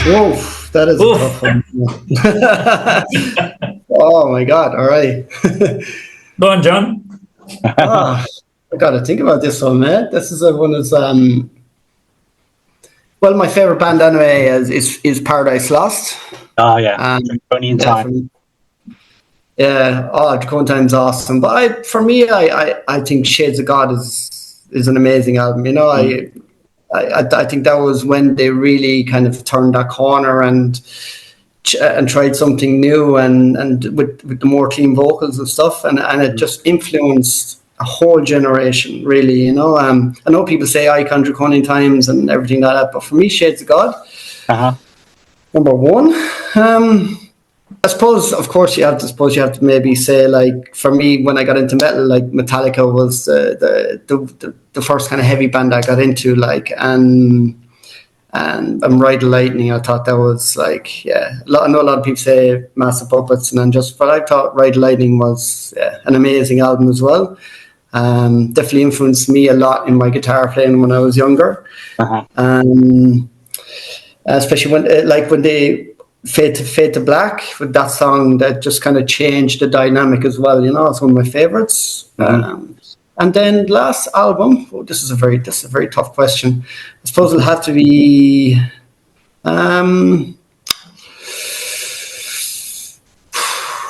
Oof, that is a tough one. Oh my God! All right. Go on, John. I got to think about this one, man. This is one that's well, my favorite band anyway is Paradise Lost. Oh yeah, Draconian Time. Yeah, Draconian Time's awesome. But for me, I think Shades of God is an amazing album. You know, I think that was when they really kind of turned that corner and tried something new and with the more clean vocals and stuff, and it just influenced a whole generation, really. You know, I know people say Icon, Draconian Times, and everything like that, but for me, Shades of God, number one. I suppose, of course, you have to maybe say, like, for me, when I got into metal, like, Metallica was the first kind of heavy band I got into, like, and Ride the Lightning. I thought that was, like, I know a lot of people say Massive Puppets, but I thought Ride the Lightning was an amazing album as well. Definitely influenced me a lot in my guitar playing when I was younger. Especially when they Fade to Black, with that song that just kind of changed the dynamic as well. You know, it's one of my favorites. And then last album, this is a very tough question. I suppose it'll have to be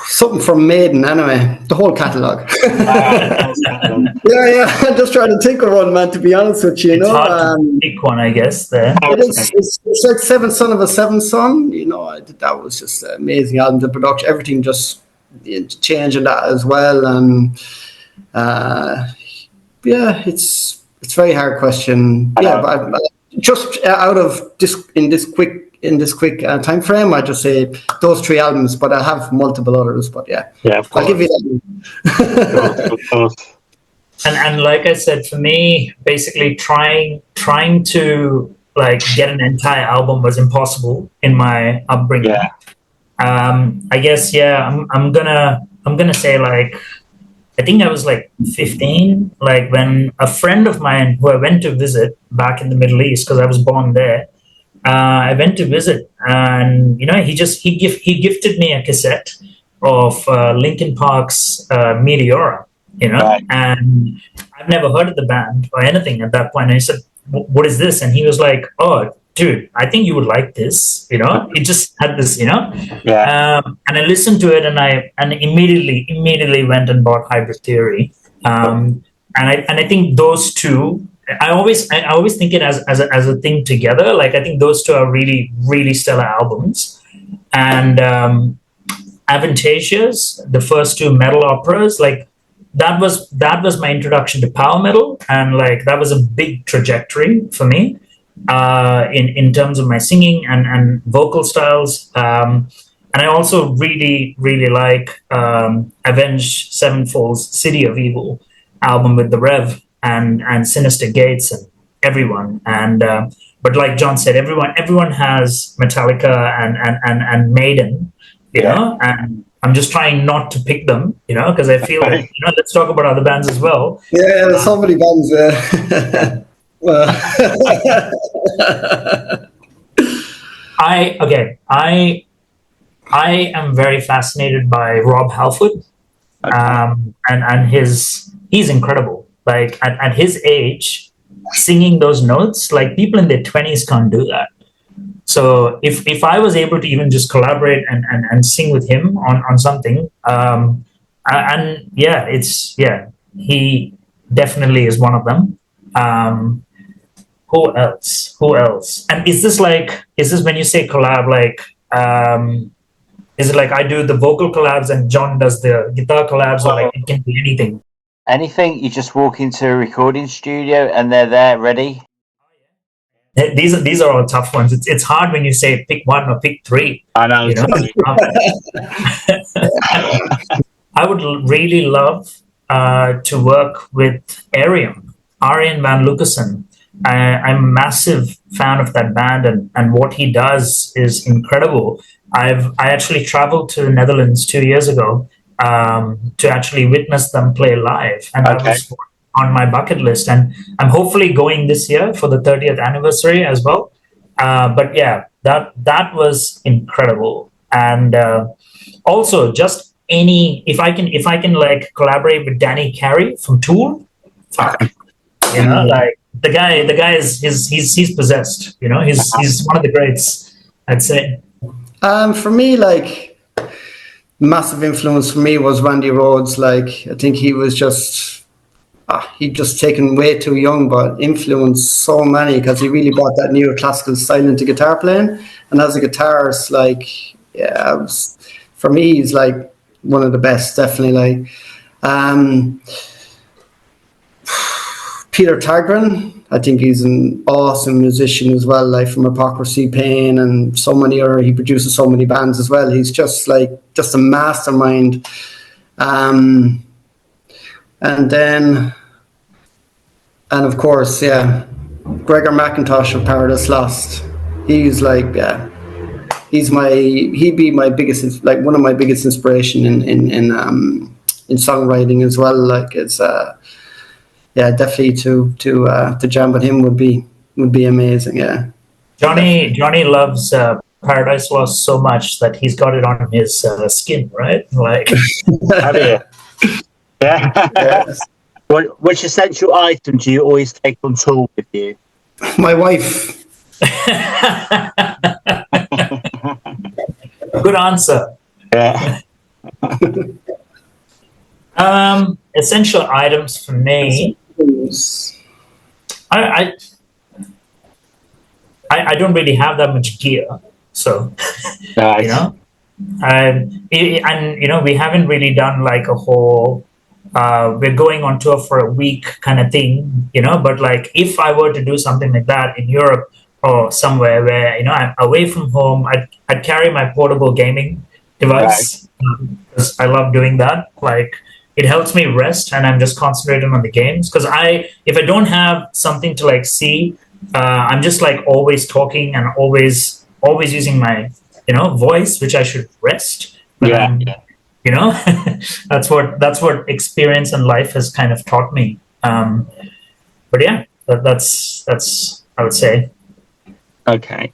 something from Maiden anyway, the whole catalogue. I'm just trying to think of one, man, to be honest with you. It's hard to pick one, I guess, there. It's like Seventh Son of a Seventh Son. You know, that was just an amazing album. The production, everything just changing that as well. And it's a very hard question. But just out of this quick time frame, I just say those three albums, but I have multiple others. But of course. I'll give you that. Of course. And like I said, for me, basically trying to like get an entire album was impossible in my upbringing. I guess I'm gonna say, like, I think I was like 15, like when a friend of mine who I went to visit back in the Middle East, because I was born there, I went to visit, and you know, he gifted me a cassette of Linkin Park's Meteora, you know, right. And I've never heard of the band or anything at that point. And I said, "What is this?" And he was like, "Oh, dude, I think you would like this." You know, he just had this, you know, and I listened to it, and I immediately went and bought Hybrid Theory, and I think those two. I always think it as a thing together. Like, I think those two are really, really stellar albums. And Aventasias, the first two metal operas, like that was my introduction to power metal, and like that was a big trajectory for me in terms of my singing and vocal styles. And I also really, really like Avenged Sevenfold's City of Evil album with the Rev. And Sinister Gates and everyone, and but like John said, everyone has Metallica and Maiden, you know, and I'm just trying not to pick them, you know, because I feel like, you know, let's talk about other bands as well. Yeah, there's so many bands well. I am very fascinated by Rob Halford, and he's incredible. Like at his age, singing those notes, like people in their 20s can't do that. So if I was able to even just collaborate and sing with him on something, he definitely is one of them. Who else? And is this when you say collab, like is it like I do the vocal collabs and John does the guitar collabs, or like it can be anything? Anything. You just walk into a recording studio and they're there ready. These are all tough ones. It's hard when you say pick one or pick three. I know. You know? I would really love to work with Arian Van Lucassen. I'm a massive fan of that band, and what he does is incredible. I actually traveled to the Netherlands 2 years ago to actually witness them play live, and that was on my bucket list, and I'm hopefully going this year for the 30th anniversary as well. But yeah, that was incredible. And also just if I can like collaborate with Danny Carey from Tool, fuck, like the guy is he's possessed. He's one of the greats, I'd say. For me, like, massive influence for me was Randy Rhoads. Like, I think he was just he just taken way too young, but influenced so many because he really brought that neoclassical style into guitar playing. And as a guitarist, like, for me, he's like one of the best, definitely. Like, Peter Tagrin, I think he's an awesome musician as well, like from Hypocrisy, Pain, and so many other. He produces so many bands as well. He's just a mastermind. And of course, Gregor McIntosh of Paradise Lost. He's like, he'd be my biggest, like one of my biggest inspiration in songwriting as well. Like, it's definitely to jam with him would be amazing. Yeah. Johnny loves Paradise Lost so much that he's got it on his skin, right? Like, have you? Yeah. Yes. Which essential item do you always take on tour with you? My wife. Good answer. Yeah. Essential items for me. I don't really have that much gear, so nice. And we haven't really done like a whole. We're going on tour for a week kind of thing, But like, if I were to do something like that in Europe or somewhere where I'm away from home, I'd carry my portable gaming device because I love doing that. Like, it helps me rest, and I'm just concentrating on the games. Because if I don't have something to like see, I'm just like always talking and always using my voice, which I should rest. But that's what experience and life has kind of taught me. But yeah, that's I would say. Okay.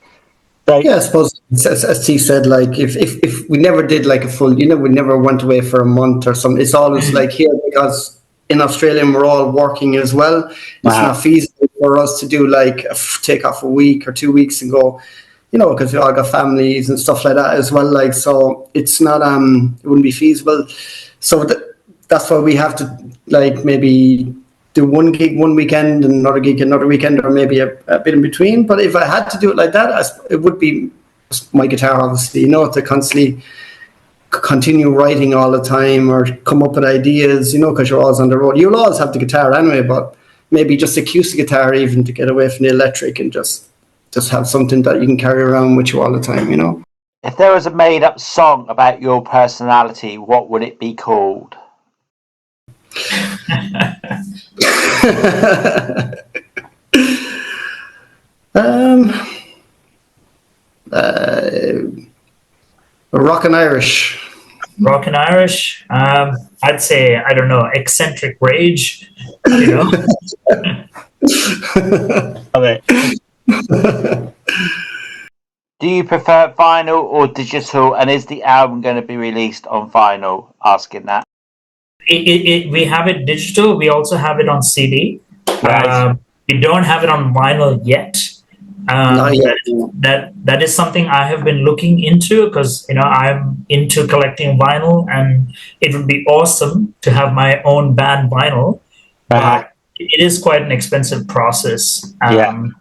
Yeah, I suppose as T said, like if we never did like a full, we never went away for a month or something. It's always like here, because in Australia we're all working as well. It's not feasible for us to do like take off a week or 2 weeks and go, because we all got families and stuff like that as well. Like, so it's not it wouldn't be feasible. So that's why we have to like maybe do one gig one weekend and another gig another weekend, or maybe a bit in between. But if I had to do it like that, it would be my guitar, obviously, to constantly continue writing all the time or come up with ideas, because you're always on the road. You'll always have the guitar anyway, but maybe just acoustic guitar even to get away from the electric and just have something that you can carry around with you all the time, If there was a made-up song about your personality, what would it be called? Rockin' Irish. Rockin' Irish. I'd say, I don't know, eccentric rage. Do you prefer vinyl or digital? And is the album going to be released on vinyl? Asking that. We have it digital. We also have it on CD. Right. We don't have it on vinyl yet. Not yet. That is something I have been looking into, because I'm into collecting vinyl, and it would be awesome to have my own band vinyl. But it is quite an expensive process. And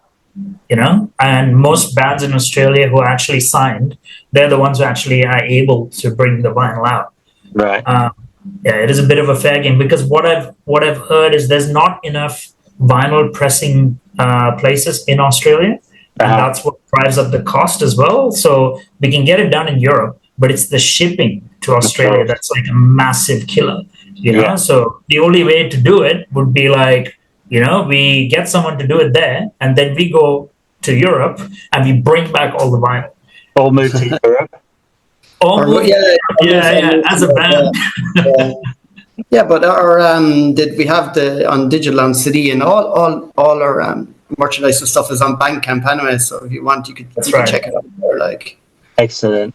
most bands in Australia who are actually signed, they're the ones who actually are able to bring the vinyl out. Right. It is a bit of a fair game, because what I've heard is there's not enough vinyl pressing places in Australia, and that's what drives up the cost as well. So we can get it done in Europe, but it's the shipping to Australia that's like a massive killer. So the only way to do it would be like, we get someone to do it there, and then we go to Europe and we bring back all the vinyl. Or move to Europe. As a band. Yeah, but our did we have on digital on CD, and all our merchandise and stuff is on Bandcamp anyway. So if you want, you could check it out there. Like, excellent.